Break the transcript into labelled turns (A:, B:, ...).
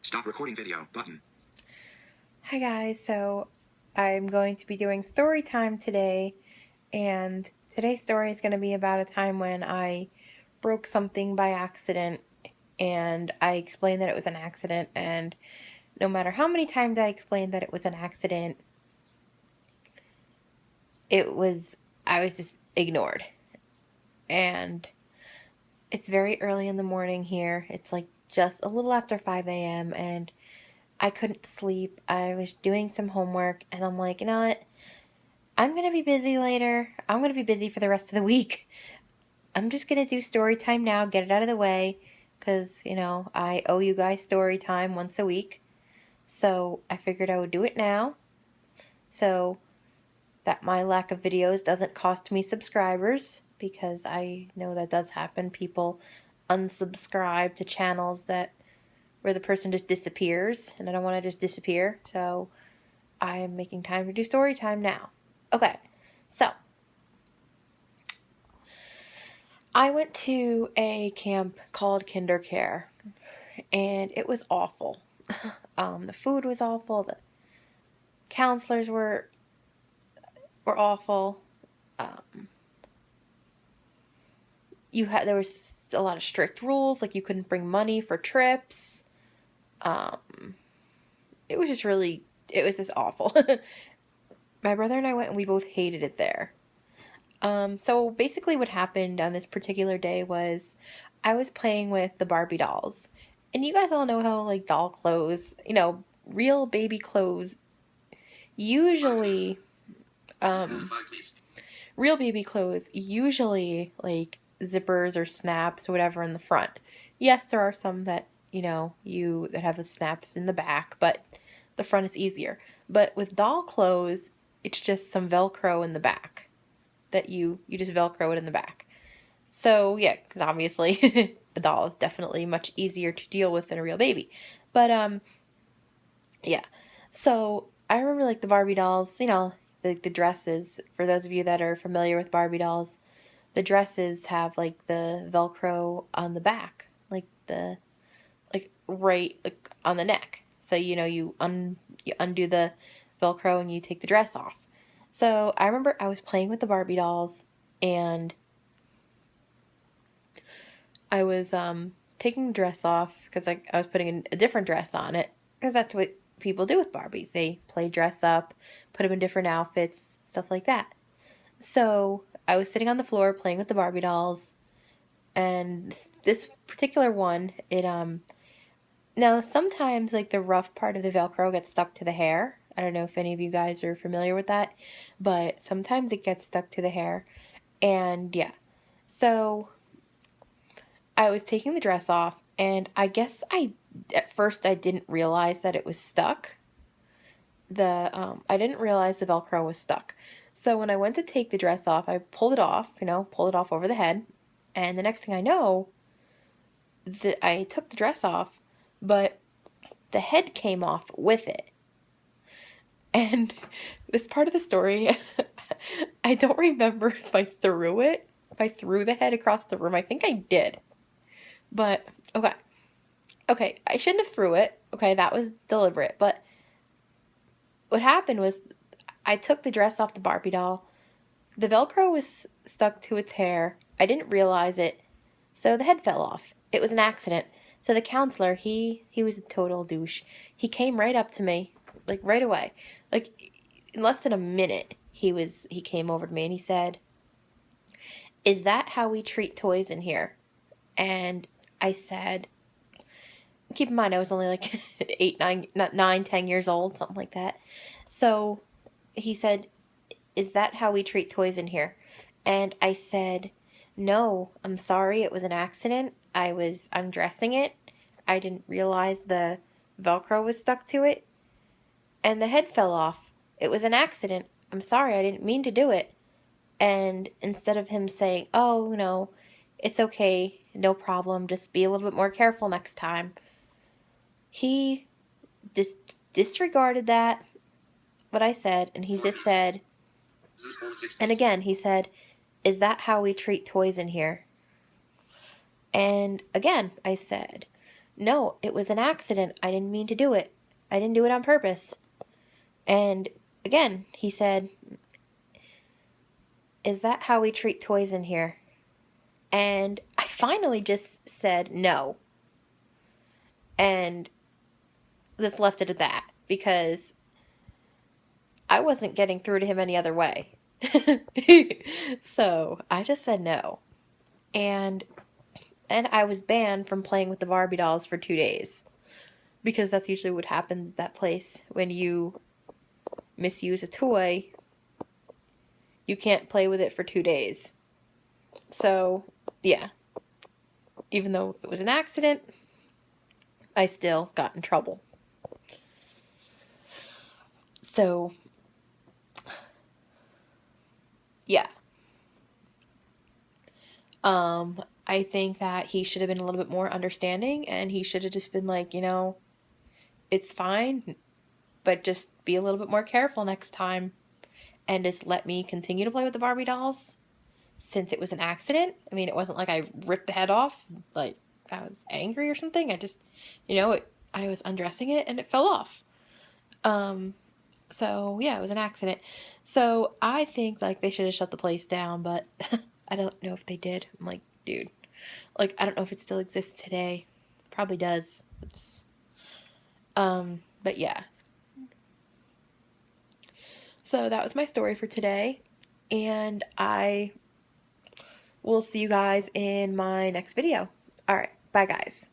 A: Stop recording video button.
B: Hi guys, so I'm going to be doing story time today, and today's story is going to be about a time when I broke something by accident, and I explained that it was an accident, and no matter how many times I explained that it was an accident, I was just ignored. And it's very early in the morning here. It's like just a little after 5 a.m. and I couldn't sleep. I was doing some homework, and I'm like, you know what? I'm going to be busy later. I'm going to be busy for the rest of the week. I'm just going to do story time now, get it out of the way, because, I owe you guys story time once a week. So I figured I would do it now, so that my lack of videos doesn't cost me subscribers, because I know that does happen. People unsubscribe to channels where the person just disappears, and I don't want to just disappear, so I am making time to do story time now. Okay, so I went to a camp called Kindercare, and it was awful. The food was awful. The counselors were awful. Um, there was a lot of strict rules, like you couldn't bring money for trips. Um, it was just awful. My brother and I went, and we both hated it there. So basically, what happened on this particular day was I was playing with the Barbie dolls. And you guys all know how, like, doll clothes, real baby clothes, usually, um, real baby clothes, usually, like, zippers or snaps or whatever in the front. Yes, there are some that, that have the snaps in the back, but the front is easier. But with doll clothes, it's just some Velcro in the back that you just Velcro it in the back. So, yeah, because obviously a doll is definitely much easier to deal with than a real baby. But, yeah. So, I remember, like, the Barbie dolls, the dresses. For those of you that are familiar with Barbie dolls, the dresses have, like, the Velcro on the back. Right, like, on the neck. So, you undo the Velcro and you take the dress off. So, I remember I was playing with the Barbie dolls, and I was taking the dress off because I was putting a different dress on it, because that's what people do with Barbies. They play dress up, put them in different outfits, stuff like that. So I was sitting on the floor playing with the Barbie dolls, and this particular one, it now sometimes, like, the rough part of the Velcro gets stuck to the hair. I don't know if any of you guys are familiar with that, but sometimes it gets stuck to the hair, and yeah. So I was taking the dress off, and I guess at first I didn't realize that it was stuck. I didn't realize the Velcro was stuck. So when I went to take the dress off, I pulled it off, pulled it off over the head, and the next thing I know, I took the dress off, but the head came off with it. And this part of the story, I don't remember if I threw it, if I threw the head across the room. I think I did. But, okay. Okay, I shouldn't have threw it. Okay, that was deliberate. But what happened was I took the dress off the Barbie doll. The Velcro was stuck to its hair. I didn't realize it. So the head fell off. It was an accident. So the counselor, he was a total douche. He came right up to me, like, right away. Like, in less than a minute, he came over to me and he said, "Is that how we treat toys in here?" And I said, keep in mind I was only like 8, 9, not 9, 10 years old, something like that. So he said, "Is that how we treat toys in here?" And I said, "No, I'm sorry, it was an accident. I was undressing it. I didn't realize the Velcro was stuck to it, and the head fell off. It was an accident. I'm sorry, I didn't mean to do it." And instead of him saying, "Oh, no, it's okay, no problem, just be a little bit more careful next time," he disregarded what I said, and he just said, and again, he said, "Is that how we treat toys in here?" And again, I said, no, it was an accident. I didn't mean to do it. I didn't do it on purpose. And again, he said, is that how we treat toys in here? And I finally just said no. And just left it at that because I wasn't getting through to him any other way. So I just said no. And I was banned from playing with the Barbie dolls for 2 days. Because that's usually what happens at that place. When you misuse a toy, you can't play with it for 2 days. So, yeah. Even though it was an accident, I still got in trouble. So, yeah. I think that he should have been a little bit more understanding, and he should have just been like, it's fine, but just be a little bit more careful next time, and just let me continue to play with the Barbie dolls since it was an accident. I mean, it wasn't like I ripped the head off, like I was angry or something. I just, I was undressing it and it fell off. So yeah, it was an accident. So I think like they should have shut the place down, but I don't know if they did. I'm like, dude, like I don't know if it still exists today. Probably does. But yeah. So that was my story for today, and I will see you guys in my next video. All right, bye guys.